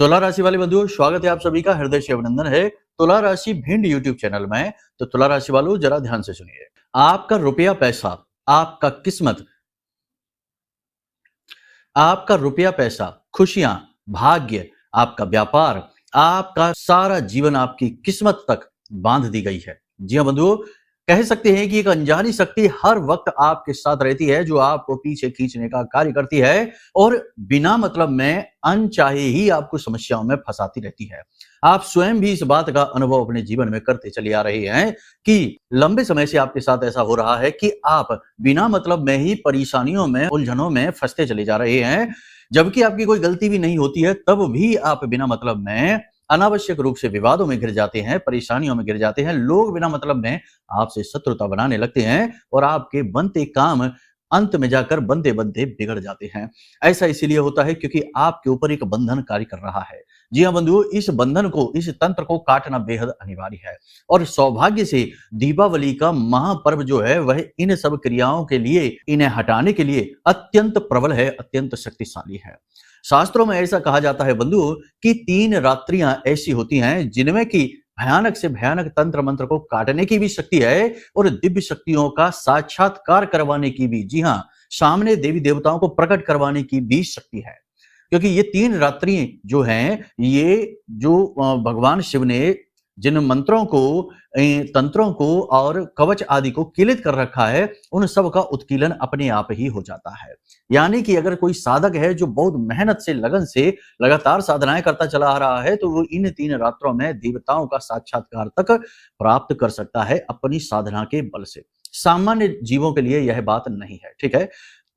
तुला राशि वाले बंधुओं, स्वागत है आप सभी का, हृदय से अभिनंदन है तुला राशि भिंड यूट्यूब चैनल में। तो तुला राशि वालों, जरा ध्यान से सुनिए। आपका रुपया पैसा, आपका किस्मत, आपका रुपया पैसा, खुशियां, भाग्य, आपका व्यापार, आपका सारा जीवन आपकी किस्मत तक बांध दी गई है। जी हाँ बंधुओं, कह सकते हैं कि एक अनजानी शक्ति हर वक्त आपके साथ रहती है, जो आपको पीछे खींचने का कार्य करती है और बिना मतलब में अनचाहे ही आपको समस्याओं में फंसाती रहती है। आप स्वयं भी इस बात का अनुभव अपने जीवन में करते चले आ रहे हैं कि लंबे समय से आपके साथ ऐसा हो रहा है कि आप बिना मतलब में ही परेशानियों में, उलझनों में फंसते चले जा रहे हैं, जबकि आपकी कोई गलती भी नहीं होती है, तब भी आप बिना मतलब में अनावश्यक रूप से विवादों में गिर जाते हैं, परेशानियों में गिर जाते हैं। लोग बिना मतलब में आपसे शत्रुता बनाने लगते हैं और आपके बनते काम अंत में जाकर बनते बनते बिगड़ जाते हैं। ऐसा इसीलिए होता है क्योंकि आपके ऊपर एक बंधन कार्य कर रहा है। जी हाँ बंधुओं, इस बंधन को, इस तंत्र को काटना बेहद अनिवार्य है। और सौभाग्य से दीपावली का महापर्व जो है वह इन सब क्रियाओं के लिए, इन्हें हटाने के लिए अत्यंत प्रबल है, अत्यंत शक्तिशाली है। शास्त्रों में ऐसा कहा जाता है बंधु कि 3 रात्रियां ऐसी होती हैं जिनमें कि भयानक से भयानक तंत्र मंत्र को काटने की भी शक्ति है और दिव्य शक्तियों का साक्षात्कार करवाने की भी, जी हाँ, सामने देवी देवताओं को प्रकट करवाने की भी शक्ति है। क्योंकि ये 3 रात्रि जो हैं, ये जो भगवान शिव ने जिन मंत्रों को, तंत्रों को और कवच आदि को किलित कर रखा है, उन सब का उत्कीलन अपने आप ही हो जाता है। यानी कि अगर कोई साधक है जो बहुत मेहनत से, लगन से लगातार साधनाएं करता चला आ रहा है, तो वो इन 3 रात्रों में देवताओं का साक्षात्कार तक प्राप्त कर सकता है अपनी साधना के बल से। सामान्य जीवों के लिए यह बात नहीं है, ठीक है।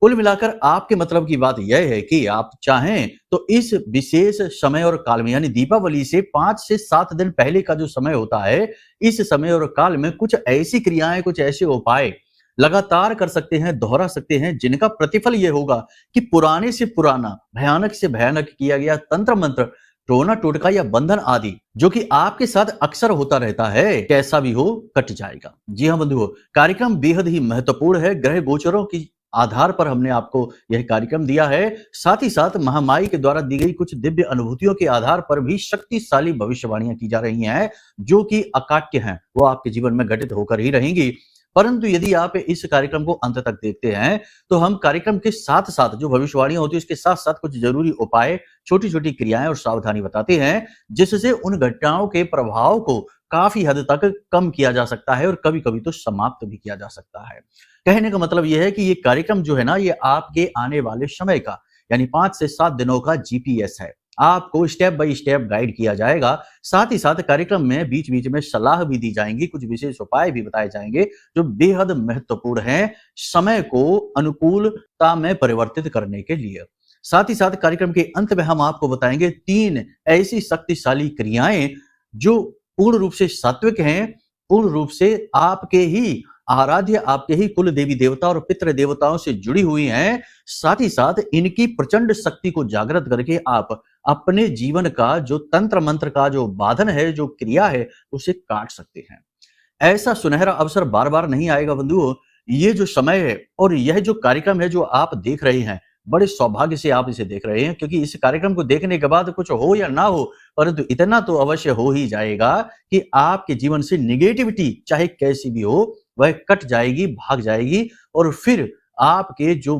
कुल मिलाकर आपके मतलब की बात यह है कि आप चाहें तो इस विशेष समय और काल में, यानी दीपावली से 5 से 7 दिन पहले का जो समय होता है, इस समय और काल में कुछ ऐसी क्रियाएं, कुछ ऐसे उपाय लगातार कर सकते हैं, दोहरा सकते हैं, जिनका प्रतिफल यह होगा कि पुराने से पुराना, भयानक से भयानक किया गया तंत्र मंत्र, टोना टोटका या बंधन आदि जो कि आपके साथ अक्सर होता रहता है, कैसा भी हो, कट जाएगा। जी हाँ बंधुओं, कार्यक्रम बेहद ही महत्वपूर्ण है। ग्रह गोचरों की आधार पर हमने आपको यह कार्यक्रम दिया है। साथ ही साथ महामाई के द्वारा दी गई कुछ दिव्य अनुभूतियों के आधार पर भी शक्तिशाली भविष्यवाणियां की जा रही हैं, जो कि अकाट्य हैं, वो आपके जीवन में घटित होकर ही रहेंगी। परंतु यदि आप इस कार्यक्रम को अंत तक देखते हैं, तो हम कार्यक्रम के साथ साथ जो भविष्यवाणियां होती है, उसके साथ साथ कुछ जरूरी उपाय, छोटी छोटी क्रियाएं और सावधानी बताते हैं, जिससे उन घटनाओं के प्रभाव को काफी हद तक कम किया जा सकता है और कभी कभी तो समाप्त भी किया जा सकता है। कहने का मतलब यह है कि ये कार्यक्रम जो है ना, ये आपके आने वाले समय का, यानी 5 से 7 दिनों का जीपीएस है। आपको स्टेप बाय स्टेप गाइड किया जाएगा। साथ ही साथ कार्यक्रम में बीच बीच में सलाह भी दी जाएंगी, कुछ विशेष उपाय भी बताए जाएंगे जो बेहद महत्वपूर्ण हैं समय को अनुकूलता में परिवर्तित करने के लिए। साथ ही साथ कार्यक्रम के अंत में हम आपको बताएंगे 3 ऐसी शक्तिशाली क्रियाएं जो पूर्ण रूप से सात्विक हैं, पूर्ण रूप से आपके ही आराध्य, आपके ही कुल देवी देवता और पितृ देवताओं से जुड़ी हुई हैं। साथ ही साथ इनकी प्रचंड शक्ति को जागृत करके आप अपने जीवन का जो तंत्र मंत्र का जो बाधन है, जो क्रिया है, उसे काट सकते हैं। ऐसा सुनहरा अवसर बार बार नहीं आएगा बंधुओं। ये जो समय है और यह जो कार्यक्रम है जो आप देख रहे हैं, बड़े सौभाग्य से आप इसे देख रहे हैं, क्योंकि इस कार्यक्रम को देखने के बाद कुछ हो या ना हो, परंतु इतना तो अवश्य हो ही जाएगा कि आपके जीवन से निगेटिविटी चाहे कैसी भी हो, वह कट जाएगी, भाग जाएगी और फिर आपके जो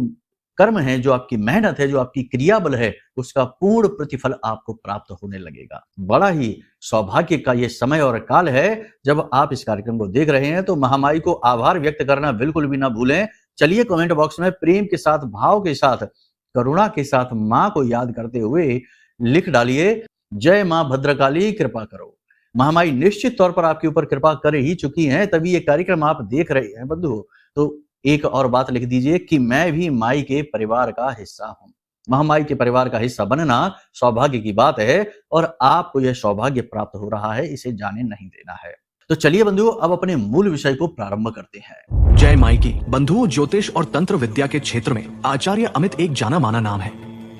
कर्म है, जो आपकी मेहनत है, जो आपकी क्रियाबल है, उसका पूर्ण प्रतिफल आपको प्राप्त होने लगेगा। बड़ा ही सौभाग्य का ये समय और काल है जब आप इस कार्यक्रम को देख रहे हैं। तो महामाई को आभार व्यक्त करना बिल्कुल भी ना भूलें। चलिए कमेंट बॉक्स में प्रेम के साथ, भाव के साथ, करुणा के साथ मां को याद करते हुए लिख डालिए, जय मां भद्रकाली कृपा करो। महामाई निश्चित तौर पर आपके ऊपर कृपा कर ही चुकी हैं, तभी ये कार्यक्रम आप देख रहे हैं बंधु। तो एक और बात लिख दीजिए कि मैं भी माई के परिवार का हिस्सा हूं। महामाई के परिवार का हिस्सा बनना सौभाग्य की बात है और आपको यह सौभाग्य प्राप्त हो रहा है, इसे जाने नहीं देना है। तो चलिए बंधुओं, अब अपने मूल विषय को प्रारंभ करते हैं। जय माई की। बंधुओं, ज्योतिष और तंत्र विद्या के क्षेत्र में आचार्य अमित एक जाना माना नाम है।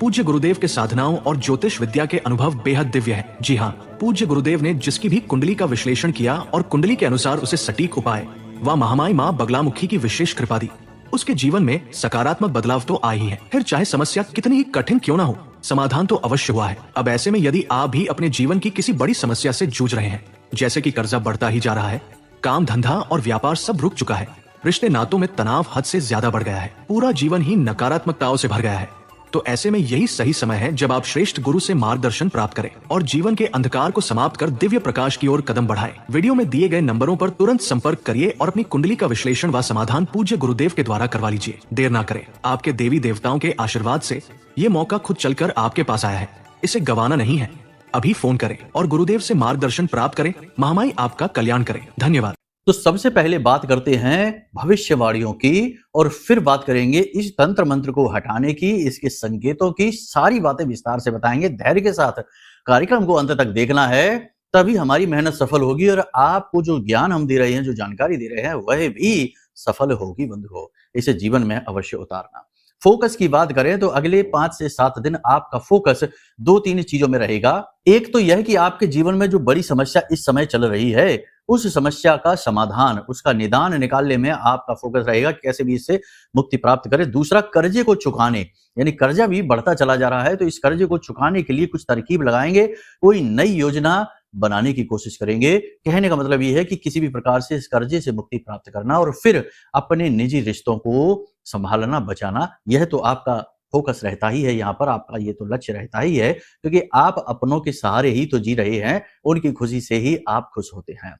पूज्य गुरुदेव के साधनाओं और ज्योतिष विद्या के अनुभव बेहद दिव्य है। जी हाँ, पूज्य गुरुदेव ने जिसकी भी कुंडली का विश्लेषण किया और कुंडली के अनुसार उसे सटीक उपाय व महामाई माँ बगलामुखी की विशेष कृपा दी। उसके जीवन में सकारात्मक बदलाव तो आए ही है। फिर चाहे समस्या कितनी ही कठिन क्यों ना हो, समाधान तो अवश्य हुआ है। अब ऐसे में यदि आप भी अपने जीवन की किसी बड़ी समस्या से जूझ रहे हैं, जैसे कि कर्जा बढ़ता ही जा रहा है, काम धंधा और व्यापार सब रुक चुका है, रिश्ते नातों में तनाव हद से ज्यादा बढ़ गया है, पूरा जीवन ही नकारात्मकताओं से भर गया है, तो ऐसे में यही सही समय है जब आप श्रेष्ठ गुरु से मार्गदर्शन प्राप्त करें और जीवन के अंधकार को समाप्त कर दिव्य प्रकाश की ओर कदम बढ़ाएं। वीडियो में दिए गए नंबरों पर तुरंत संपर्क करिए और अपनी कुंडली का विश्लेषण व समाधान पूज्य गुरुदेव के द्वारा करवा लीजिए। देर ना करें, आपके देवी देवताओं के आशीर्वाद से ये मौका खुद चलकर आपके पास आया है, इसे गंवाना नहीं है। अभी फोन करें और गुरुदेव से मार्गदर्शन प्राप्त करें। महामाई आपका कल्याण करें। धन्यवाद। तो सबसे पहले बात करते हैं भविष्यवाणियों की और फिर बात करेंगे इस तंत्र मंत्र को हटाने की, इसके संकेतों की, सारी बातें विस्तार से बताएंगे। धैर्य के साथ कार्यक्रम को अंत तक देखना है, तभी हमारी मेहनत सफल होगी और आपको जो ज्ञान हम दे रहे हैं, जो जानकारी दे रहे हैं, वह भी सफल होगी बंधुओं। इसे जीवन में अवश्य उतारना। फोकस की बात करें तो अगले 5 से 7 दिन आपका फोकस 2-3 चीजों में रहेगा। एक तो यह कि आपके जीवन में जो बड़ी समस्या इस समय चल रही है, उस समस्या का समाधान, उसका निदान निकालने में आपका फोकस रहेगा, कैसे भी इससे मुक्ति प्राप्त करें। दूसरा, कर्जे को चुकाने, यानी कर्जा भी बढ़ता चला जा रहा है, तो इस कर्जे को चुकाने के लिए कुछ तरकीब लगाएंगे, कोई नई योजना बनाने की कोशिश करेंगे। कहने का मतलब ये है कि किसी भी प्रकार से इस कर्जे से मुक्ति प्राप्त करना और फिर अपने निजी रिश्तों को संभालना, बचाना, यह तो आपका फोकस रहता ही है। यहाँ पर आपका ये तो लक्ष्य रहता ही है, क्योंकि आप अपनों के सहारे ही तो जी रहे हैं, उनकी खुशी से ही आप खुश होते हैं।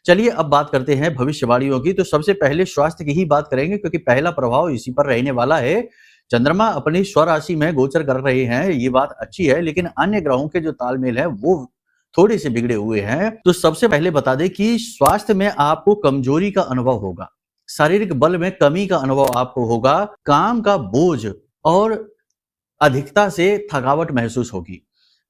चलिए अब बात करते हैं भविष्यवाणियों की। तो सबसे पहले स्वास्थ्य की ही बात करेंगे, क्योंकि पहला प्रभाव इसी पर रहने वाला है। चंद्रमा अपनी स्वराशि में गोचर कर रहे हैं, ये बात अच्छी है, लेकिन अन्य ग्रहों के जो तालमेल है वो थोड़े से बिगड़े हुए हैं। तो सबसे पहले बता दें कि स्वास्थ्य में आपको कमजोरी का अनुभव होगा, शारीरिक बल में कमी का अनुभव आपको होगा, काम का बोझ और अधिकता से थकावट महसूस होगी।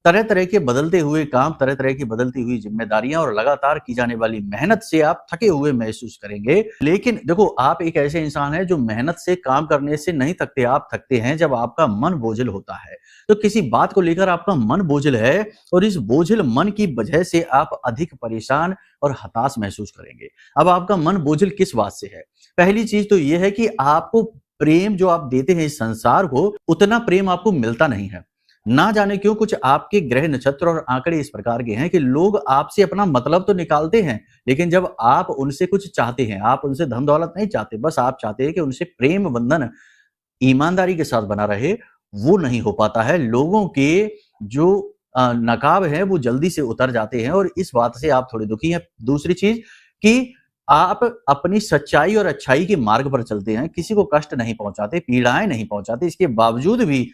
तरह तरह के बदलते हुए काम, तरह तरह की बदलती हुई जिम्मेदारियां और लगातार की जाने वाली मेहनत से आप थके हुए महसूस करेंगे। लेकिन देखो, आप एक ऐसे इंसान हैं जो मेहनत से, काम करने से नहीं थकते। आप थकते हैं जब आपका मन बोझिल होता है। तो किसी बात को लेकर आपका मन बोझिल है और इस बोझिल मन की वजह से आप अधिक परेशान और हताश महसूस करेंगे। अब आपका मन बोझिल किस बात से है? पहली चीज तो यह है कि आपको प्रेम जो आप देते हैं इस संसार को, उतना प्रेम आपको मिलता नहीं है। ना जाने क्यों कुछ आपके ग्रह नक्षत्र और आंकड़े इस प्रकार के हैं कि लोग आपसे अपना मतलब तो निकालते हैं, लेकिन जब आप उनसे कुछ चाहते हैं, आप उनसे धन दौलत नहीं चाहते, बस आप चाहते हैं कि उनसे प्रेम बंधन ईमानदारी के साथ बना रहे, वो नहीं हो पाता है। लोगों के जो नकाब है वो जल्दी से उतर जाते हैं और इस बात से आप थोड़े दुखी हैं। दूसरी चीज कि आप अपनी सच्चाई और अच्छाई के मार्ग पर चलते हैं, किसी को कष्ट नहीं पहुंचाते, पीड़ाएं नहीं पहुंचाते, इसके बावजूद भी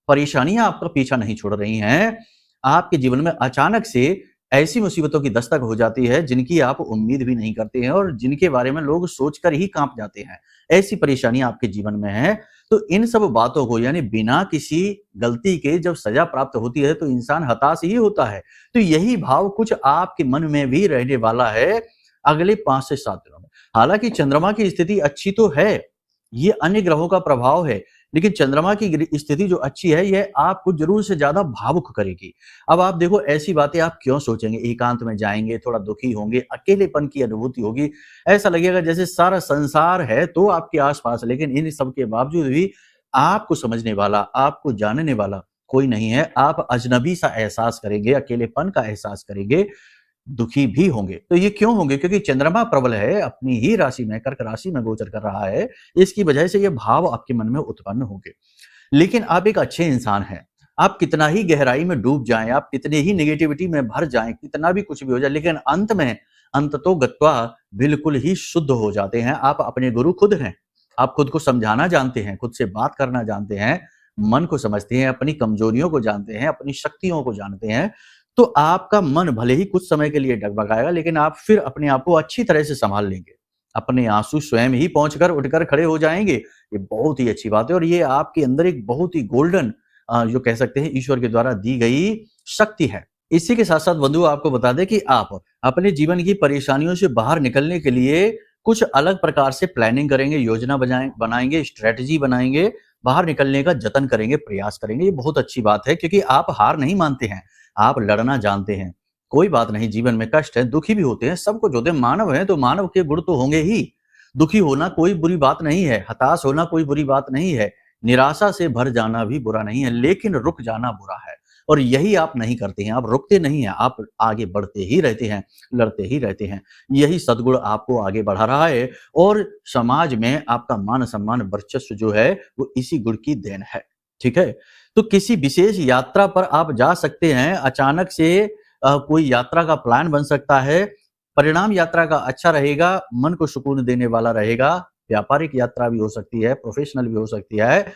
परेशानियां आपका पीछा नहीं छोड़ रही हैं। आपके जीवन में अचानक से ऐसी मुसीबतों की दस्तक हो जाती है जिनकी आप उम्मीद भी नहीं करते हैं और जिनके बारे में लोग सोचकर ही कांप जाते हैं। ऐसी परेशानियां आपके जीवन में हैं। तो इन सब बातों को, यानी बिना किसी गलती के जब सजा प्राप्त होती है तो इंसान हताश ही होता है। तो यही भाव कुछ आपके मन में भी रहने वाला है अगले 5 से 7 दिनों में। हालांकि चंद्रमा की स्थिति अच्छी तो है, ये अन्य ग्रहों का प्रभाव है, लेकिन चंद्रमा की स्थिति जो अच्छी है, यह आपको जरूर से ज्यादा भावुक करेगी। अब आप देखो, ऐसी बातें आप क्यों सोचेंगे? एकांत में जाएंगे, थोड़ा दुखी होंगे, अकेलेपन की अनुभूति होगी, ऐसा लगेगा जैसे सारा संसार है तो आपके आसपास, लेकिन इन सब के बावजूद भी आपको समझने वाला, आपको जानने वाला कोई नहीं है। आप अजनबी सा एहसास करेंगे, अकेलेपन का एहसास करेंगे, दुखी भी होंगे। तो ये क्यों होंगे? क्योंकि चंद्रमा प्रबल है, अपनी ही राशि में, कर्क राशि में गोचर कर रहा है। इसकी वजह से ये भाव आपके मन में उत्पन्न होंगे। लेकिन आप एक अच्छे इंसान हैं, आप कितना ही गहराई में डूब जाएं, आप कितने ही नेगेटिविटी में भर जाएं, कितना भी कुछ भी हो जाए, लेकिन अंत में अंततो गत्वा बिल्कुल ही शुद्ध हो जाते हैं। आप अपने गुरु खुद हैं। आप खुद को समझाना जानते हैं, खुद से बात करना जानते हैं, मन को समझते हैं, अपनी कमजोरियों को जानते हैं, अपनी शक्तियों को जानते हैं। तो आपका मन भले ही कुछ समय के लिए डगमगाएगा, लेकिन आप फिर अपने आप को अच्छी तरह से संभाल लेंगे। अपने आंसू स्वयं ही पहुंचकर उठकर खड़े हो जाएंगे। ये बहुत ही अच्छी बात है और ये आपके अंदर एक बहुत ही गोल्डन, जो कह सकते हैं, ईश्वर के द्वारा दी गई शक्ति है। इसी के साथ साथ बंधु आपको बता दें कि आप अपने जीवन की परेशानियों से बाहर निकलने के लिए कुछ अलग प्रकार से प्लानिंग करेंगे, योजना बनाएंगे, स्ट्रेटजी बनाएंगे, बाहर निकलने का जतन करेंगे, प्रयास करेंगे। ये बहुत अच्छी बात है, क्योंकि आप हार नहीं मानते हैं, आप लड़ना जानते हैं। कोई बात नहीं, जीवन में कष्ट है, दुखी भी होते हैं, सब कुछ होते हैं, मानव है तो मानव के गुण तो होंगे ही। दुखी होना कोई बुरी बात नहीं है, हताश होना कोई बुरी बात नहीं है, निराशा से भर जाना भी बुरा नहीं है, लेकिन रुक जाना बुरा है। और यही आप नहीं करते हैं, आप रुकते नहीं हैं, आप आगे बढ़ते ही रहते हैं, लड़ते ही रहते हैं। यही सद्गुण आपको आगे बढ़ा रहा है और समाज में आपका मान-सम्मान, वर्चस्व जो है, वो इसी गुण की देन है। ठीक है? तो किसी विशेष यात्रा पर आप जा सकते हैं, अचानक से कोई यात्रा का प्लान बन सकता है, परिणाम यात्रा का अच्छा रहेगा, मन को सुकून देने वाला रहेगा, व्यापारिक यात्रा भी हो सकती है, प्रोफेशनल भी हो सकती है,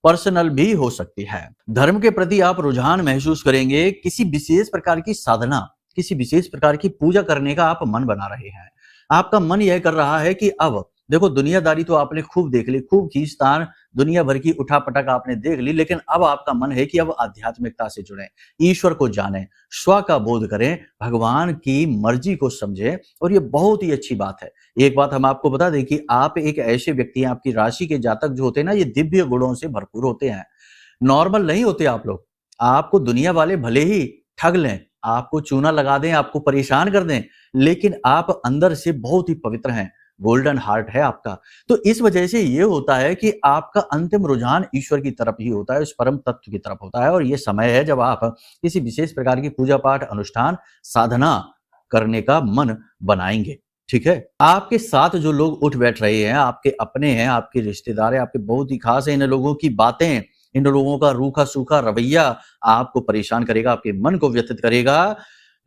पर्सनल भी हो सकती है। धर्म के प्रति आप रुझान महसूस करेंगे, किसी विशेष प्रकार की साधना, किसी विशेष प्रकार की पूजा करने का आप मन बना रहे हैं। आपका मन यह कर रहा है कि अब देखो दुनियादारी तो आपने खूब देख ली, खूब खींचतान, दुनिया भर की उठा-पटक आपने देख ली, लेकिन अब आपका मन है कि अब आध्यात्मिकता से जुड़ें, ईश्वर को जानें, स्व का बोध करें, भगवान की मर्जी को समझें और ये बहुत ही अच्छी बात है। एक बात हम आपको बता दें कि आप एक ऐसे व्यक्ति हैं, आपकी राशि के जातक जो होते हैं ना, ये दिव्य गुणों से भरपूर होते हैं। नॉर्मल नहीं होते आप लोग। आपको दुनिया वाले भले ही ठग लें, आपको चूना लगा दें, आपको परेशान कर दें, लेकिन आप अंदर से बहुत ही पवित्र हैं। गोल्डन हार्ट है आपका। तो इस वजह से ये होता है कि आपका अंतिम रुझान ईश्वर की तरफ ही होता है, उस परम तत्व की तरफ होता है और ये समय है जब आप किसी विशेष प्रकार की पूजा पाठ, अनुष्ठान, साधना करने का मन बनाएंगे। ठीक है? आपके साथ जो लोग उठ बैठ रहे हैं, आपके अपने हैं, आपके रिश्तेदार हैं, आपके बहुत ही खास हैं, इन लोगों की बातें, इन लोगों का रूखा-सूखा रवैया आपको परेशान करेगा, आपके मन को व्यथित करेगा।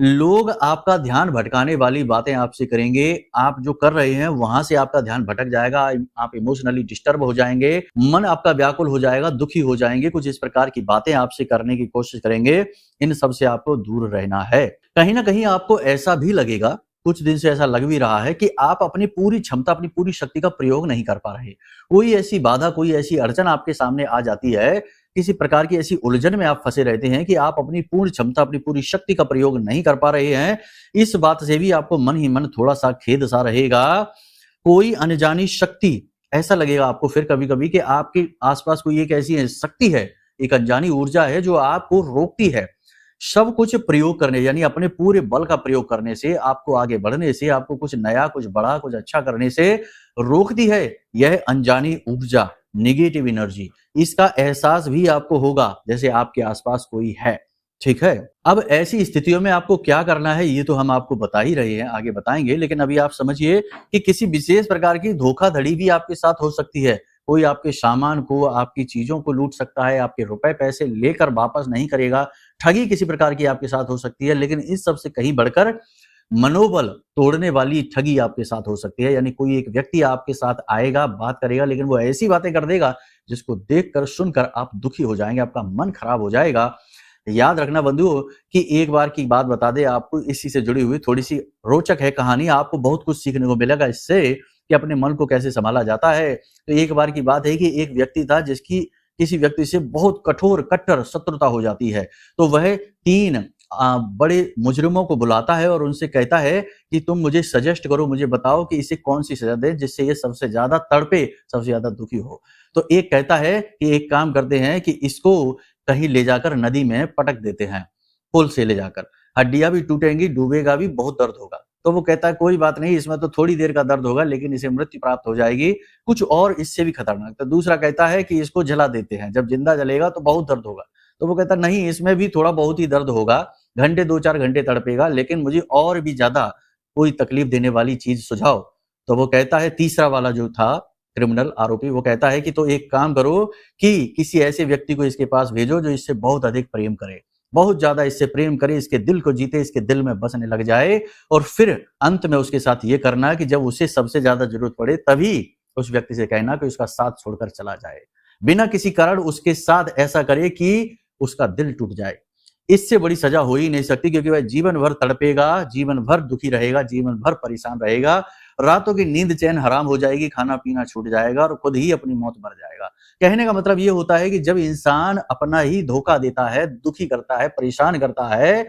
लोग आपका ध्यान भटकाने वाली बातें आपसे करेंगे, आप जो कर रहे हैं वहां से आपका ध्यान भटक जाएगा, आप इमोशनली डिस्टर्ब हो जाएंगे, मन आपका व्याकुल हो जाएगा, दुखी हो जाएंगे, कुछ इस प्रकार की बातें आपसे करने की कोशिश करेंगे। इन सब से आपको दूर रहना है। कहीं ना कहीं आपको ऐसा भी लगेगा, कुछ दिन से ऐसा लग भी रहा है कि आप अपनी पूरी क्षमता, अपनी पूरी शक्ति का प्रयोग नहीं कर पा रहे। कोई ऐसी बाधा, कोई ऐसी अड़चन आपके सामने आ जाती है, किसी प्रकार की ऐसी उलझन में आप फंसे रहते हैं कि आप अपनी पूर्ण क्षमता, अपनी पूरी शक्ति का प्रयोग नहीं कर पा रहे हैं। इस बात से भी आपको मन ही मन थोड़ा-सा खेद सा रहेगा। कोई अनजानी शक्ति, ऐसा लगेगा आपको फिर कभी-कभी कि आपके आस-पास कोई एक ऐसी शक्ति है, एक अनजानी ऊर्जा है जो आपको रोकती है। सब कुछ प्रयोग करने यानी अपने पूरे बल का प्रयोग करने से, आपको आगे बढ़ने से, आपको कुछ नया, कुछ बड़ा, कुछ अच्छा करने से रोकती है। यह अनजानी ऊर्जा, नेगेटिव एनर्जी, इसका एहसास भी आपको होगा जैसे आपके आसपास कोई है। ठीक है? अब ऐसी स्थितियों में आपको क्या करना है ये तो हम आपको बता ही रहे हैं, आगे बताएंगे, लेकिन अभी आप समझिए कि किसी विशेष प्रकार की धोखाधड़ी भी आपके साथ हो सकती है। कोई आपके सामान को, आपकी चीजों को लूट सकता है, आपके रुपए पैसे लेकर वापस नहीं करेगा, ठगी किसी प्रकार की आपके साथ हो सकती है, लेकिन इस सब से कहीं बढ़कर मनोबल तोड़ने वाली ठगी आपके साथ हो सकती है। यानी कोई एक व्यक्ति आपके साथ आएगा, बात करेगा, लेकिन वो ऐसी बातें कर देगा जिसको देखकर, सुनकर आप दुखी हो जाएंगे, आपका मन खराब हो जाएगा। याद रखना बंधुओं कि एक बार की बात बता दें आपको, इसी से जुड़ी हुई थोड़ी सी रोचक है कहानी, आपको बहुत कुछ सीखने को मिलेगा इससे कि अपने मन को कैसे संभाला जाता है। तो एक बार की बात है कि एक व्यक्ति था जिसकी किसी व्यक्ति से बहुत कठोर, कट्टर शत्रुता हो जाती है। तो वह 3 बड़े मुजरिमों को बुलाता है और उनसे कहता है कि तुम मुझे सजेस्ट करो, मुझे बताओ कि इसे कौन-सी सज़ा दें जिससे ये सबसे ज़्यादा तड़पे, सबसे ज़्यादा दुखी हो। तो एक कहता है कि एक काम करते हैं कि इसको कहीं ले जाकर नदी में पटक देते हैं, पुल से ले जाकर। हड्डियाँ भी टूटेंगी, डूबेगा भी, बहुत दर्द होगा। तो वो कहता है कोई बात नहीं, इसमें तो थोड़ी देर का दर्द होगा लेकिन इसे मृत्यु प्राप्त हो जाएगी, कुछ और इससे भी खतरनाक। तो दूसरा कहता है कि इसको जला देते हैं, जब जिंदा जलेगा तो बहुत दर्द होगा। तो वो कहता नहीं, इसमें भी थोड़ा बहुत ही दर्द होगा, घंटे 2-4 घंटे तड़पेगा, लेकिन मुझे और भी ज्यादा कोई तकलीफ देने वाली चीज सुझाओ। तो वो कहता है, तीसरा वाला जो था क्रिमिनल आरोपी, वो कहता है कि तो एक काम करो कि किसी ऐसे व्यक्ति को इसके पास भेजो जो इससे बहुत अधिक प्रेम करे, बहुत ज्यादा इससे प्रेम करे, इसके दिल को जीते, इसके दिल में बसने लग जाए, और फिर अंत में उसके साथ ये करना कि जब उसे सबसे ज्यादा जरूरत पड़े तभी उस व्यक्ति से कहना कि उसका साथ छोड़कर चला जाए, बिना किसी कारण उसके साथ ऐसा करे कि उसका दिल टूट जाए। इससे बड़ी सजा हो ही नहीं सकती, क्योंकि वह जीवन भर तड़पेगा, जीवन भर दुखी रहेगा, जीवन भर परेशान रहेगा, रातों की नींद चैन हराम हो जाएगी, खाना पीना छूट जाएगा और खुद ही अपनी मौत मर जाएगा। कहने का मतलब ये होता है कि जब इंसान अपना ही धोखा देता है, दुखी करता है, परेशान करता है,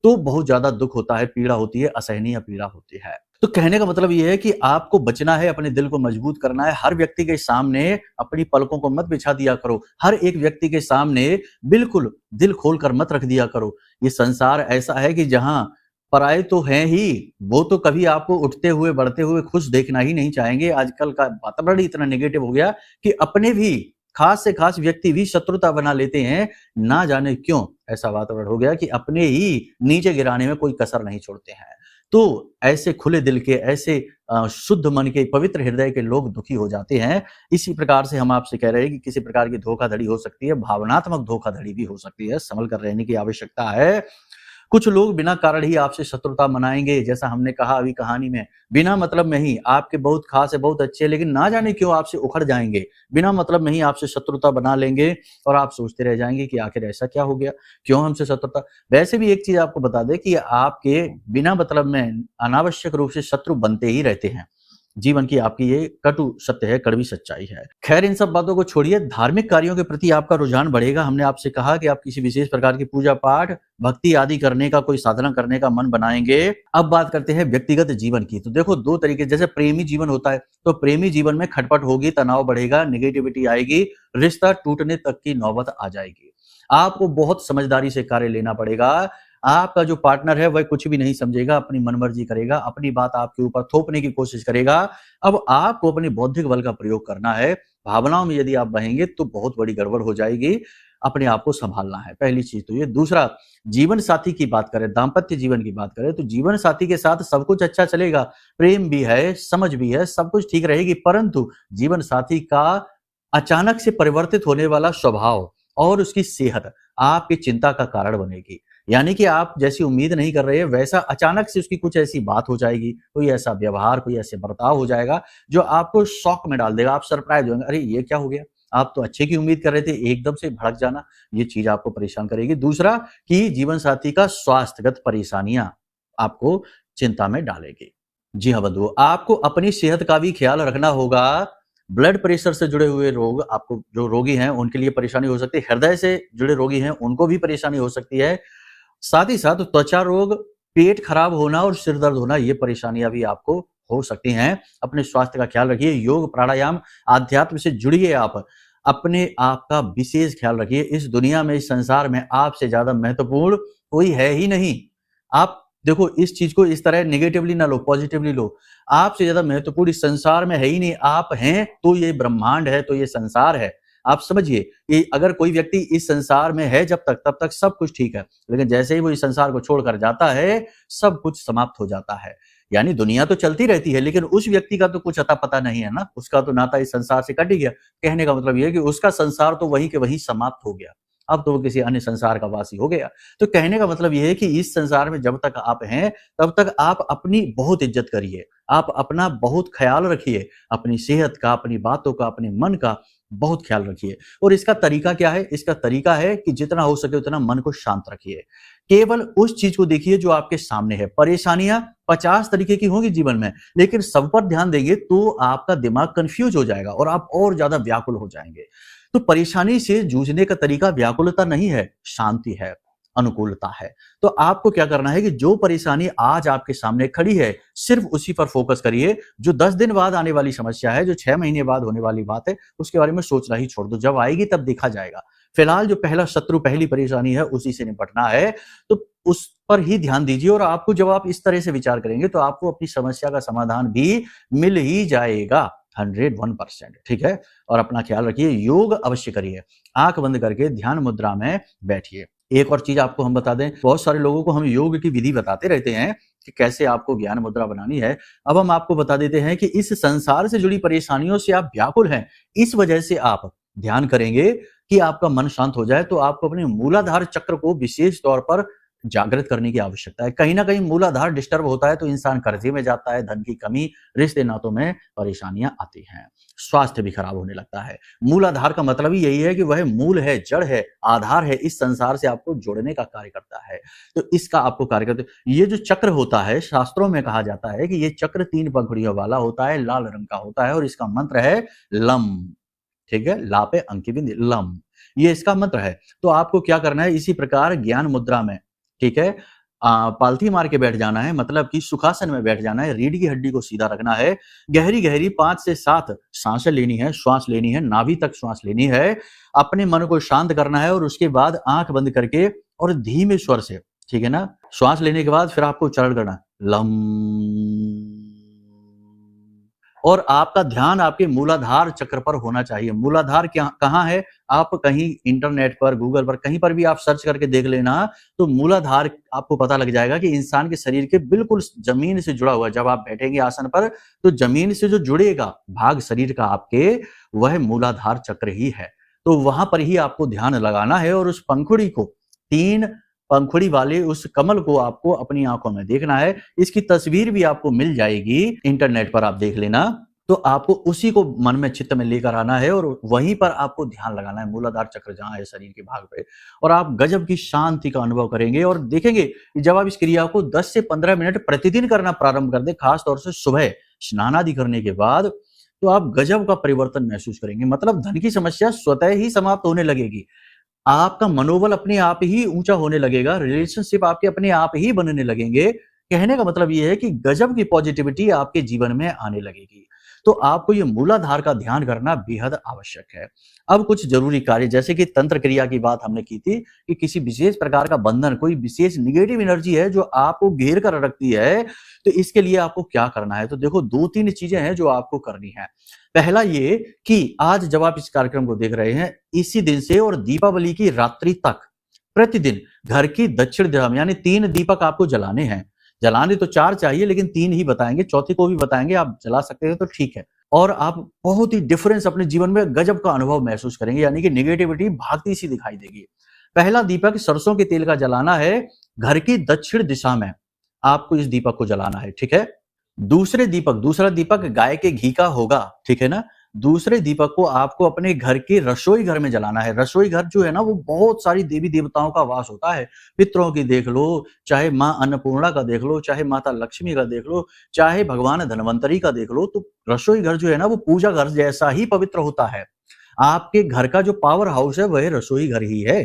तो बहुत ज्यादा दुख होता है, पीड़ा होती है, असहनीय पीड़ा होती है। तो कहने का मतलब ये है कि आपको बचना है, अपने दिल को मजबूत करना है। हर व्यक्ति के सामने अपनी पलकों को मत बिछा दिया करो, हर एक व्यक्ति के सामने बिल्कुल दिल खोलकर मत रख दिया करो। ये संसार ऐसा है कि जहां पराये तो हैं ही, वो तो कभी आपको उठते हुए बढ़ते हुए खुश देखना ही नहीं चाहेंगे। आजकल का वातावरण ही इतना नेगेटिव हो गया कि अपने भी खास से खास व्यक्ति भी शत्रुता बना लेते हैं। ना जाने क्यों ऐसा वातावरण हो गया कि अपने ही नीचे गिराने में कोई कसर नहीं छोड़ते हैं। तो ऐसे खुले दिल के, ऐसे शुद्ध मन के, पवित्र हृदय के लोग दुखी हो जाते हैं। इसी प्रकार से हम आपसे कह रहे हैं कि किसी प्रकार की धोखाधड़ी हो सकती है, भावनात्मक धोखाधड़ी भी हो सकती है, संभल कर रहने की आवश्यकता है। कुछ लोग बिना कारण ही आपसे शत्रुता मनाएंगे, जैसा हमने कहा अभी कहानी में, बिना मतलब में ही आपके बहुत खास है, बहुत अच्छे, लेकिन ना जाने क्यों आपसे उखड़ जाएंगे, बिना मतलब में ही आपसे शत्रुता बना लेंगे और आप सोचते रह जाएंगे कि आखिर ऐसा क्या हो गया, क्यों हमसे शत्रुता। वैसे भी एक चीज आपको बता दें कि आपके बिना मतलब में अनावश्यक रूप से शत्रु बनते ही रहते हैं। जीवन की आपकी ये कटु सत्य है, कड़वी सच्चाई है। खैर, इन सब बातों को छोड़िए, धार्मिक कार्यों के प्रति आपका रुझान बढ़ेगा। हमने आपसे कहा कि आप किसी विशेष प्रकार की पूजा पाठ, भक्ति आदि करने का, कोई साधना करने का मन बनाएंगे। अब बात करते हैं व्यक्तिगत जीवन की। तो देखो, दो तरीके, जैसे प्रेमी जीवन होता है, तो प्रेमी जीवन में खटपट होगी, तनाव बढ़ेगा, नेगेटिविटी आएगी, रिश्ता टूटने तक की नौबत आ जाएगी। आपको बहुत समझदारी से कार्य लेना पड़ेगा। आपका जो पार्टनर है वह कुछ भी नहीं समझेगा, अपनी मनमर्जी करेगा, अपनी बात आपके ऊपर थोपने की कोशिश करेगा। अब आपको अपने बौद्धिक बल का प्रयोग करना है। भावनाओं में यदि आप बहेंगे तो बहुत बड़ी गड़बड़ हो जाएगी। अपने आप को संभालना है, पहली चीज तो ये। दूसरा, जीवन साथी की बात करें, दाम्पत्य जीवन की बात करें, तो जीवन साथी के साथ सब कुछ अच्छा चलेगा, प्रेम भी है, समझ भी है, सब कुछ ठीक रहेगी, परंतु जीवन साथी का अचानक से परिवर्तित होने वाला स्वभाव और उसकी सेहत आपकी चिंता का कारण बनेगी। यानी कि आप जैसी उम्मीद नहीं कर रहे हैं, वैसा अचानक से उसकी कुछ ऐसी बात हो जाएगी, कोई ऐसा व्यवहार, कोई ऐसे बर्ताव हो जाएगा जो आपको शॉक में डाल देगा। आप सरप्राइज होंगे, अरे ये क्या हो गया, आप तो अच्छे की उम्मीद कर रहे थे, एकदम से भड़क जाना, ये चीज आपको परेशान करेगी। दूसरा कि जीवन साथी का स्वास्थ्यगत परेशानियां आपको चिंता में डालेगी। जी हाँ बंधुओं, आपको अपनी सेहत का भी ख्याल रखना होगा। ब्लड प्रेशर से जुड़े हुए रोग, आपको जो रोगी हैं उनके लिए परेशानी हो सकती है, हृदय से जुड़े रोगी हैं उनको भी परेशानी हो सकती है। साथ ही साथ त्वचा रोग, पेट खराब होना और सिर दर्द होना, ये परेशानियां भी आपको हो सकती हैं। अपने स्वास्थ्य का ख्याल रखिए, योग, प्राणायाम, आध्यात्म से जुड़िए। आप अपने आप का विशेष ख्याल रखिए। इस दुनिया में, इस संसार में आपसे ज्यादा महत्वपूर्ण कोई है ही नहीं। आप देखो, इस चीज को इस तरह नेगेटिवली ना लो, पॉजिटिवली लो। आपसे ज्यादा महत्वपूर्ण इस संसार में है ही नहीं। आप हैं तो ये ब्रह्मांड है, तो ये संसार है। आप समझिए कि अगर कोई व्यक्ति इस संसार में है जब तक, तब तक सब कुछ ठीक है, लेकिन जैसे ही वो इस संसार को छोड़कर जाता है, सब कुछ समाप्त हो जाता है। यानी दुनिया तो चलती रहती है, लेकिन उस व्यक्ति का तो कुछ अता पता नहीं है ना, उसका तो नाता इस संसार से कट ही गया। कहने का मतलब यह है कि उसका संसार तो वहीं के वहीं समाप्त हो गया, अब तो वो किसी अन्य संसार का वासी हो गया। तो कहने का मतलब यह है कि इस संसार में जब तक आप हैं, तब तक आप अपनी बहुत इज्जत करिए, आप अपना बहुत ख्याल रखिए, अपनी सेहत का, अपनी बातों का, अपने मन का बहुत ख्याल रखिए। और इसका तरीका क्या है? इसका तरीका है कि जितना हो सके उतना मन को शांत रखिए। केवल उस चीज को देखिए जो आपके सामने है। परेशानियां 50 तरीके की होंगी जीवन में, लेकिन सब पर ध्यान देंगे तो आपका दिमाग कंफ्यूज हो जाएगा और आप और ज्यादा व्याकुल हो जाएंगे। तो परेशानी से जूझने का तरीका व्याकुलता नहीं है, शांति है, अनुकूलता है। तो आपको क्या करना है कि जो परेशानी आज आपके सामने खड़ी है, सिर्फ उसी पर फोकस करिए। जो 10 दिन बाद आने वाली समस्या है, जो 6 महीने बाद होने वाली बात है, उसके बारे में सोचना ही छोड़ दो। जब आएगी तब देखा जाएगा। फिलहाल जो पहला शत्रु, पहली परेशानी है, उसी से निपटना है, तो उस पर ही ध्यान दीजिए। और आपको जब आप इस तरह से विचार करेंगे तो आपको अपनी समस्या का समाधान भी मिल ही जाएगा 101%। ठीक है? और अपना ख्याल रखिए, योग अवश्य करिए, आंख बंद करके ध्यान मुद्रा में बैठिए। एक और चीज आपको हम बता दें, बहुत सारे लोगों को हम योग की विधि बताते रहते हैं कि कैसे आपको ज्ञान मुद्रा बनानी है। अब हम आपको बता देते हैं कि इस संसार से जुड़ी परेशानियों से आप व्याकुल हैं, इस वजह से आप ध्यान करेंगे कि आपका मन शांत हो जाए। तो आपको अपने मूलाधार चक्र को विशेष तौर पर जागृत करने की आवश्यकता है। कहीं ना कहीं मूलाधार डिस्टर्ब होता है तो इंसान कर्जे में जाता है, धन की कमी, रिश्ते नातों में परेशानियां आती हैं, स्वास्थ्य भी खराब होने लगता है। मूलाधार का मतलब ही यही है कि वह मूल है, जड़ है, आधार है, इस संसार से आपको जोड़ने का कार्य करता है। तो इसका आपको कार्य करते, ये जो चक्र होता है, शास्त्रों में कहा जाता है कि ये चक्र 3 पंखुड़ियों वाला होता है, लाल रंग का होता है और इसका मंत्र है लम। ठीक है? ला पे अंकी बिंदी, लम, ये इसका मंत्र है। तो आपको क्या करना है, इसी प्रकार ज्ञान मुद्रा में, ठीक है, पालथी मार के बैठ जाना है, मतलब कि सुखासन में बैठ जाना है, रीढ़ की हड्डी को सीधा रखना है, गहरी गहरी 5 से 7 सांसें लेनी है, श्वास लेनी है, नाभि तक श्वास लेनी है, अपने मन को शांत करना है और उसके बाद आंख बंद करके और धीमे स्वर से, ठीक है ना, श्वास लेने के बाद फिर आपको उच्चारण करना लम, और आपका ध्यान आपके मूलाधार चक्र पर होना चाहिए। मूलाधार क्या कहाँ है? आप कहीं इंटरनेट पर, गूगल पर, कहीं पर भी आप सर्च करके देख लेना, तो मूलाधार आपको पता लग जाएगा कि इंसान के शरीर के बिल्कुल जमीन से जुड़ा हुआ। जब आप बैठेंगे आसन पर तो जमीन से जो जुड़ेगा भाग शरीर का आपके, वह मूलाधार चक्र ही है। तो वहां पर ही आपको ध्यान लगाना है और उस पंखुड़ी को, 3 पंखुड़ी वाले उस कमल को आपको अपनी आंखों में देखना है। इसकी तस्वीर भी आपको मिल जाएगी, इंटरनेट पर आप देख लेना। तो आपको उसी को मन में, चित्त में लेकर आना है और वहीं पर आपको ध्यान लगाना है, मूलाधार चक्र जहां है शरीर के भाग पे, और आप गजब की शांति का अनुभव करेंगे। और देखेंगे कि जब आप इस क्रिया को 10 से 15 मिनट प्रतिदिन करना प्रारंभ कर दें, खासतौर से सुबह स्नान आदि करने के बाद, तो आप गजब का परिवर्तन महसूस करेंगे। मतलब धन की समस्या स्वतः ही समाप्त होने लगेगी। आपका मनोबल अपने आप ही ऊंचा होने लगेगा, रिलेशनशिप आपके अपने आप ही बनने लगेंगे। कहने का मतलब ये है कि गजब की पॉजिटिविटी आपके जीवन में आने लगेगी। तो आपको ये मूलाधार का ध्यान करना बेहद आवश्यक है। अब कुछ जरूरी कार्य, जैसे कि तंत्र क्रिया की बात हमने की थी कि किसी विशेष प्रकार का बंधन, कोई विशेष निगेटिव एनर्जी है जो आपको घेर कर रखती है, तो इसके लिए आपको क्या करना है? तो देखो 2-3 चीजें हैं जो आपको करनी है। पहला ये कि आज जब आप इस कार्यक्रम को देख रहे हैं, इसी दिन से और दीपावली की रात्रि तक प्रतिदिन घर की दक्षिण दिशा में, यानी 3 दीपक आपको जलाने हैं। जलाने तो 4 चाहिए, लेकिन 3 ही बताएंगे, चौथे को भी बताएंगे। आप जला सकते हैं तो ठीक है। और आप बहुत ही डिफरेंस अपने जीवन में गजब का अनुभव महसूस करेंगे, यानी कि निगेटिविटी भागती सी दिखाई देगी। पहला दीपक सरसों के तेल का जलाना है, घर की दक्षिण दिशा में आपको इस दीपक को जलाना है, ठीक है। दूसरा दीपक गाय के घी का होगा, ठीक है ना। दूसरे दीपक को आपको अपने घर के रसोई घर में जलाना है। रसोई घर जो है ना, वो बहुत सारी देवी देवताओं का वास होता है। पितरों की देख लो, चाहे माँ अन्नपूर्णा का देख लो, चाहे माता लक्ष्मी का देख लो, चाहे भगवान धन्वंतरी का देख लो, तो रसोई घर जो है ना, वो पूजा घर जैसा ही पवित्र होता है। आपके घर का जो पावर हाउस है वह रसोई घर ही है।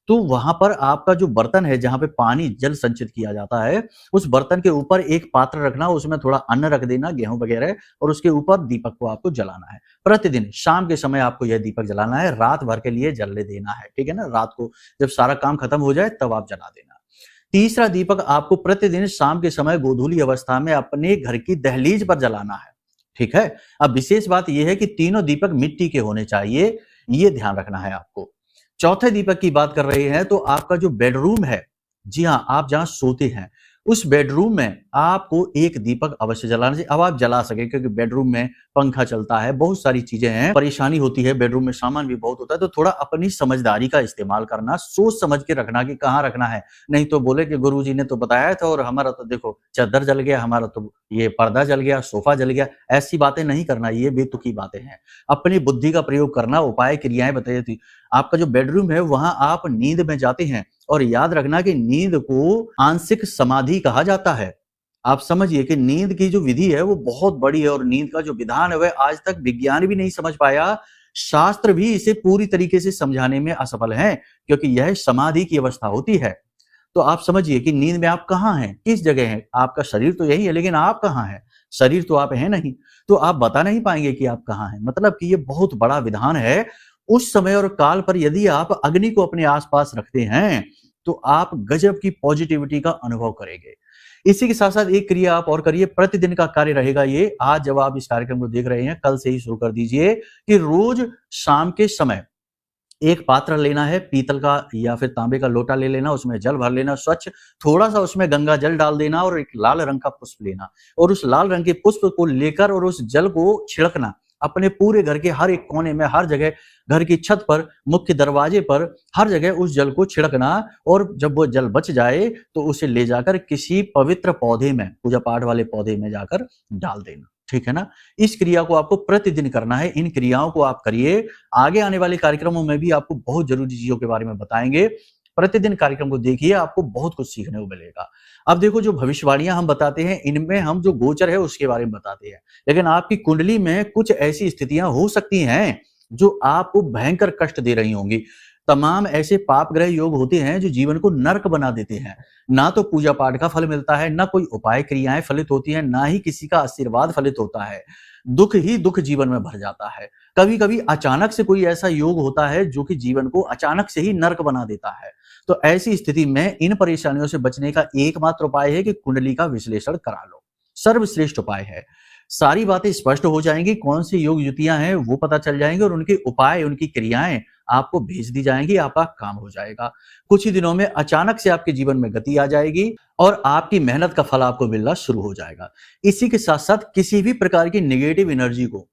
तो वहां पर आपका जो बर्तन है, जहां पे पानी जल संचित किया जाता है, उस बर्तन के ऊपर एक पात्र रखना, उसमें थोड़ा अन्न रख देना, गेहूं वगैरह, और उसके ऊपर दीपक को आपको जलाना है। प्रतिदिन शाम के समय आपको यह दीपक जलाना है, रात भर के लिए जलने देना है, ठीक है ना। रात को जब सारा काम खत्म हो जाए तब आप जला देना। तीसरा दीपक आपको प्रतिदिन शाम के समय गोधूली अवस्था में अपने घर की दहलीज पर जलाना है, ठीक है। अब विशेष बात यह है कि तीनों दीपक मिट्टी के होने चाहिए, ये ध्यान रखना है आपको। चौथे दीपक की बात कर रहे हैं तो आपका जो बेडरूम है, जी हाँ, आप जहां सोते हैं उस बेडरूम में आपको एक दीपक अवश्य जलाना चाहिए। अब आप जला सके, क्योंकि बेडरूम में पंखा चलता है, बहुत सारी चीजें हैं, परेशानी होती है, बेडरूम में सामान भी बहुत होता है, तो थोड़ा अपनी समझदारी का इस्तेमाल करना, सोच समझ के रखना कि कहाँ रखना है। नहीं तो बोले कि गुरुजी ने तो बताया था और हमारा तो देखो चादर जल गया, हमारा तो ये पर्दा जल गया, सोफा जल गया। ऐसी बातें नहीं करना, ये बेतुकी बातें हैं। अपनी बुद्धि का प्रयोग करना, उपाय क्रियाएं बताई थी। आपका जो बेडरूम है वहां आप नींद में जाते हैं, और याद रखना कि नींद को आंशिक समाधि कहा जाता है। आप समझिए कि नींद की जो विधि है वो बहुत बड़ी है, और नींद का जो विधान है वह आज तक विज्ञान भी नहीं समझ पाया, शास्त्र भी इसे पूरी तरीके से समझाने में असफल हैं, क्योंकि यह समाधि की अवस्था होती है। तो आप समझिए कि नींद में आप कहाँ हैं, किस जगह हैं। आपका शरीर तो यही है, लेकिन आप कहाँ हैं? शरीर तो आप हैं नहीं, तो आप बता नहीं पाएंगे कि आप कहाँ हैं। मतलब कि ये बहुत बड़ा विधान है। उस समय और काल पर यदि आप अग्नि को अपने आसपास रखते हैं तो आप गजब की पॉजिटिविटी का अनुभव करेंगे। इसी के साथ साथ एक क्रिया आप और करिए, प्रतिदिन का कार्य रहेगा ये। आज जब आप इस कार्यक्रम को देख रहे हैं, कल से ही शुरू कर दीजिए कि रोज शाम के समय एक पात्र लेना है, पीतल का या फिर तांबे का लोटा ले लेना, उसमें जल भर लेना स्वच्छ, थोड़ा सा उसमें गंगा जल डाल देना, और एक लाल रंग का पुष्प लेना, और उस लाल रंग के पुष्प को लेकर और उस जल को छिड़कना अपने पूरे घर के हर एक कोने में, हर जगह, घर की छत पर, मुख्य दरवाजे पर, हर जगह उस जल को छिड़कना। और जब वो जल बच जाए तो उसे ले जाकर किसी पवित्र पौधे में, पूजा पाठ वाले पौधे में जाकर डाल देना, ठीक है ना। इस क्रिया को आपको प्रतिदिन करना है। इन क्रियाओं को आप करिए। आगे आने वाले कार्यक्रमों में भी आपको बहुत जरूरी चीजों के बारे में बताएंगे। प्रतिदिन कार्यक्रम को देखिए, आपको बहुत कुछ सीखने को मिलेगा। अब देखो, जो भविष्यवाणियां हम बताते हैं, इनमें हम जो गोचर है उसके बारे में बताते हैं, लेकिन आपकी कुंडली में कुछ ऐसी स्थितियां हो सकती हैं जो आपको भयंकर कष्ट दे रही होंगी। तमाम ऐसे पाप ग्रह योग होते हैं जो जीवन को नर्क बना देते हैं। ना तो पूजा पाठ का फल मिलता है, ना कोई उपाय क्रियाएं फलित होती हैं, ना ही किसी का आशीर्वाद फलित होता है। दुख ही दुख जीवन में भर जाता है। कभी कभी अचानक से कोई ऐसा योग होता है जो कि जीवन को अचानक से ही नर्क बना देता है। तो ऐसी स्थिति में इन परेशानियों से बचने का एकमात्र उपाय है कि कुंडली का विश्लेषण करा लो। सर्वश्रेष्ठ उपाय है। सारी बातें स्पष्ट हो जाएंगी, कौन सी योग युतियां हैं वो पता चल जाएंगे और उनके उपाय, उनकी क्रियाएं आपको भेज दी जाएंगी, आपका काम हो जाएगा। कुछ ही दिनों में अचानक से आपके जीवन में गति आ जाएगी और आपकी मेहनत का फल आपको मिलना शुरू हो जाएगा। इसी के साथ साथ किसी भी प्रकार की नेगेटिव एनर्जी को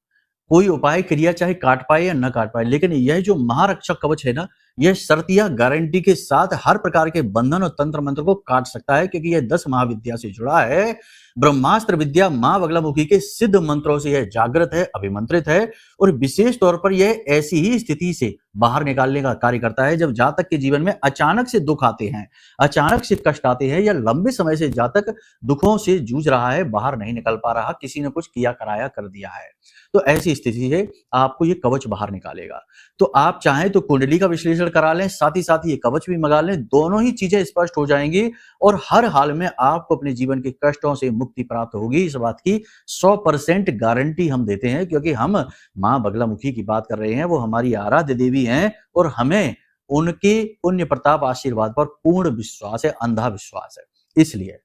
कोई उपाय क्रिया चाहे काट पाए या न काट पाए, लेकिन यह जो महारक्षक कवच है ना, यह शर्तिया गारंटी के साथ हर प्रकार के बंधन और तंत्र मंत्र को काट सकता है, क्योंकि यह 10 महाविद्या से जुड़ा है। ब्रह्मास्त्र विद्या मां बगलामुखी के सिद्ध मंत्रों से यह जागृत है, अभिमंत्रित है और विशेष तौर पर यह ऐसी ही स्थिति से बाहर निकालने का कार्य करता है जब जातक के जीवन में अचानक से दुख आते हैं, अचानक से कष्ट आते हैं, या लंबे समय से जातक दुखों से जूझ रहा है, बाहर नहीं निकल पा रहा, किसी ने कुछ किया कराया कर दिया है। तो ऐसी स्थिति से आपको ये कवच बाहर निकालेगा। तो आप चाहें तो कुंडली का विश्लेषण करा लें, साथ ही साथ ये कवच भी मंगा लें, दोनों ही चीजें स्पष्ट हो जाएंगी और हर हाल में आपको अपने जीवन के कष्टों से मुक्ति प्राप्त होगी। इस बात की 100% गारंटी हम देते हैं, क्योंकि हम मां बगलामुखी की बात कर रहे हैं, वो हमारी आराध्य देवी हैं और हमें उनके पुण्य प्रताप आशीर्वाद पर पूर्ण विश्वास है, अंधा विश्वास है। इसलिए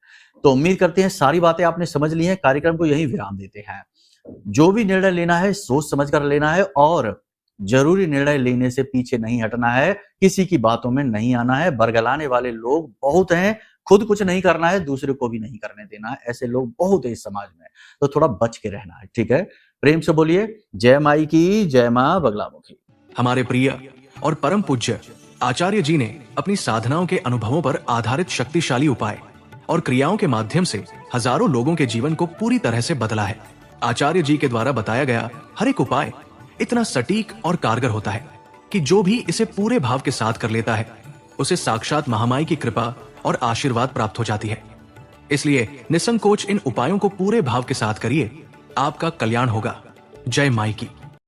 तो उम्मीद करते हैं सारी बातें आपने समझ ली हैं। कार्यक्रम को यहीं विराम देते हैं। जो भी निर्णय लेना है सोच समझ कर लेना है और जरूरी निर्णय लेने से पीछे नहीं हटना है, किसी की बातों में नहीं आना है। बरगलाने वाले लोग बहुत हैं, खुद कुछ नहीं करना है, दूसरे को भी नहीं करने देना है। ऐसे लोग बहुत है इस समाज में, तो थोड़ा बच के रहना है, ठीक है। प्रेम से बोलिए जय माई की, जय मां बगलामुखी। हमारे प्रिय और परम पूज्य आचार्य जी ने अपनी साधनाओं के अनुभवों पर आधारित शक्तिशाली उपाय और क्रियाओं के माध्यम से हजारों लोगों के जीवन को पूरी तरह से बदला है। आचार्य जी के द्वारा बताया गया हर एक उपाय इतना सटीक और कारगर होता है कि जो भी इसे पूरे भाव के साथ कर लेता है उसे साक्षात महामाई की कृपा और आशीर्वाद प्राप्त हो जाती है। इसलिए निसंकोच इन उपायों को पूरे भाव के साथ करिए, आपका कल्याण होगा। जय माई की।